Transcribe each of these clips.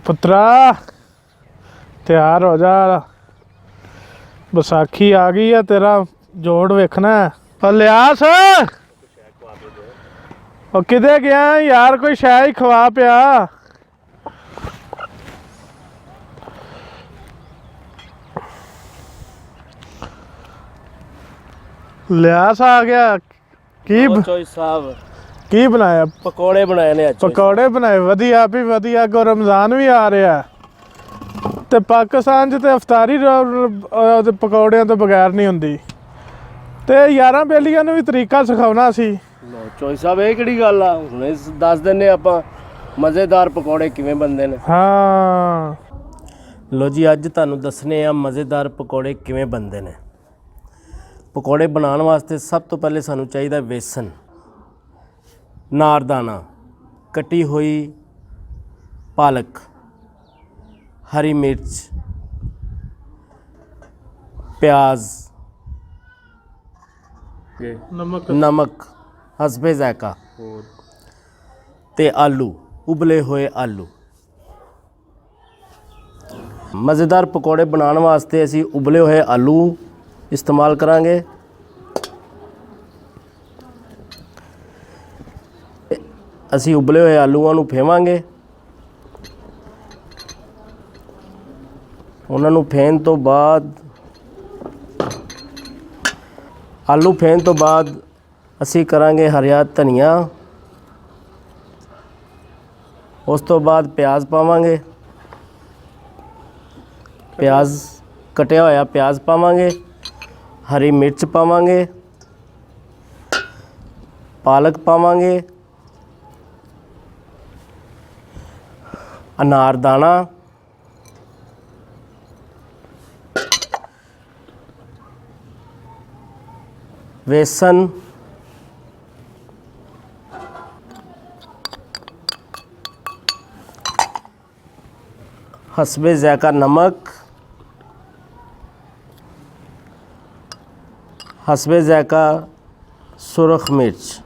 पुत्रा तैयार हो जा, बैसाखी आ गई है, तेरा जोड़ वेखना है। और लियास और किधे गया यार, कोई शायद खवा पिया। लियास आ गया की साहब की बनाया? पकौड़े बनाए ने। पकौड़े बनाए, वधिया भी वधिया। अगों रमज़ान भी आ रहा ते पाकिस्तान च ते अफतारी पकौड़ियां तो बगैर नहीं हुंदी। ते यारां बेलियां नूं भी तरीका सिखाउणा सी। चौई साहब ये किहड़ी गल आ, हुणे दस दिन्ने आपां मज़ेदार पकौड़े किवें बनदे ने। हाँ लो जी, अज तुहानूं दसने आ मज़ेदार पकौड़े किवें बनदे ने। पकौड़े बनाउण वास्ते सब तो पहले सानूं चाहीदा बेसन, नारदाना, कटी हुई पालक, हरी मिर्च, प्याज, नमक हसबे ज़ायका ते आलू, उबले हुए आलू। मज़ेदार पकौड़े बनाने वास्ते असी उबले हुए आलू इस्तेमाल करांगे। असी उबले हुए आलूआं नूं फेवांगे। उन्हां नूं फेन तो बाद आलू फेन तो बाद असी करांगे हरिया धनिया। उस तो बाद प्याज पावांगे, प्याज कटिया होया प्याज पावांगे, हरी मिर्च पावांगे, पालक पावांगे, अनारदाना, बेसन, हसबे ज़ायका नमक, हसबे ज़ायका सुरख मिर्च।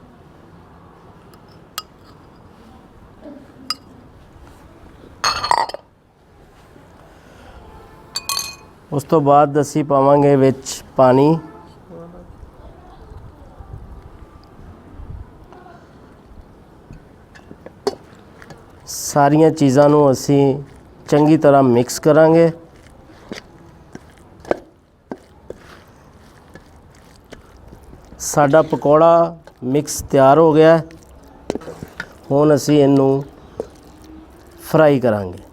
उस तो बाद असी पावांगे विच पानी। सारियां चीज़ां नूं असी चंगी तरह मिक्स करांगे। साडा पकौड़ा मिक्स तैयार हो गया। हुण असी इहनूं फ्राई करांगे।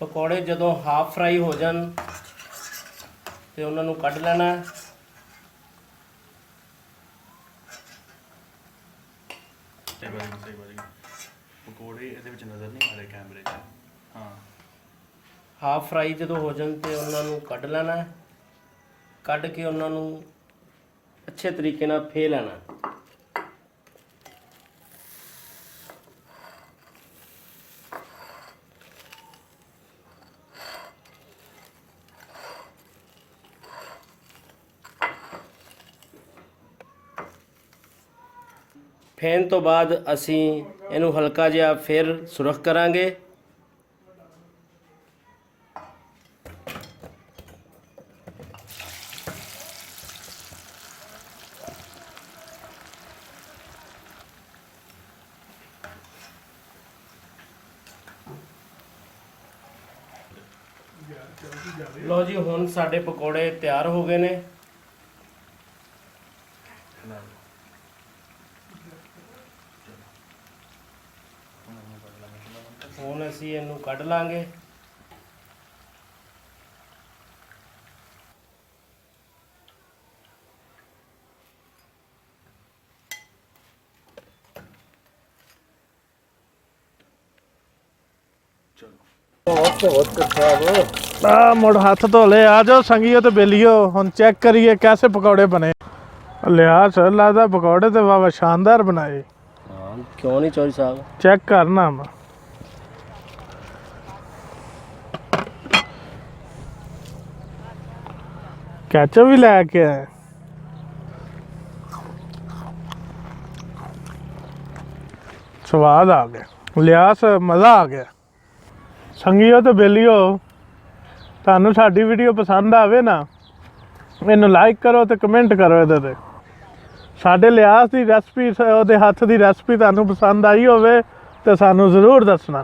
पकौड़े जदों हाफ फ्राई हो जान तो उन्होंने कढ़ लेना। पकौड़े ਇਹਦੇ ਵਿੱਚ ਨਜ਼ਰ ਨਹੀਂ ਆ ਰਹੇ ਕੈਮਰੇ 'ਚ। ਹਾਂ हाफ फ्राई जो हो जान तो उन्होंने कढ़ लेना। कढ़ के उन्होंने अच्छे तरीके नाल फे लेना। फेन तो बाद असी इनू हल्का जिहा फिर सुरख करांगे। लो जी, हुण साडे पकौड़े तैयार हो गए ने। ਹੁਣ ਅਸੀਂ ਇਹਨੂੰ ਕੱਢ ਲਾਂਗੇ। मुड़ हाथ धो ले, आ जाओ संगियो तो बेलियो। हुण चेक करिए कैसे पकौड़े बने। ਲਿਆ ਸਰ ਲੱਗਦਾ ਪਕੌੜੇ ਤੇ ਵਾਵਾ ਸ਼ਾਨਦਾਰ ਬਣਾਏ। ਹਾਂ ਕਿਉਂ ਨਹੀਂ ਚੌਧਰੀ ਸਾਹਿਬ। ਚੈੱਕ ਕਰਨਾ ਮੈਂ। ਕੈਚਅਪ ਵੀ ਲੈ ਕੇ ਆਏ। ਸਵਾਦ ਆ ਗਿਆ ਲਿਆ ਸਰ, ਮਜ਼ਾ ਆ ਗਿਆ। ਸੰਗੀਓ ਤੇ ਬੇਲੀਓ, ਤੁਹਾਨੂੰ ਸਾਡੀ ਵੀਡੀਓ ਪਸੰਦ ਆਵੇ ਨਾ, ਇਹਨੂੰ ਲਾਈਕ ਕਰੋ ਤੇ ਕਮੈਂਟ ਕਰੋ ਇਹਦੇ ਤੇ। ਸਾਡੇ ਲਿਆਸ ਦੀ ਰੈਸਪੀ, ਉਹਦੇ ਹੱਥ ਦੀ ਰੈਸਪੀ ਤੁਹਾਨੂੰ ਪਸੰਦ ਆਈ ਹੋਵੇ ਤੇ ਸਾਨੂੰ ਜ਼ਰੂਰ ਦੱਸਣਾ।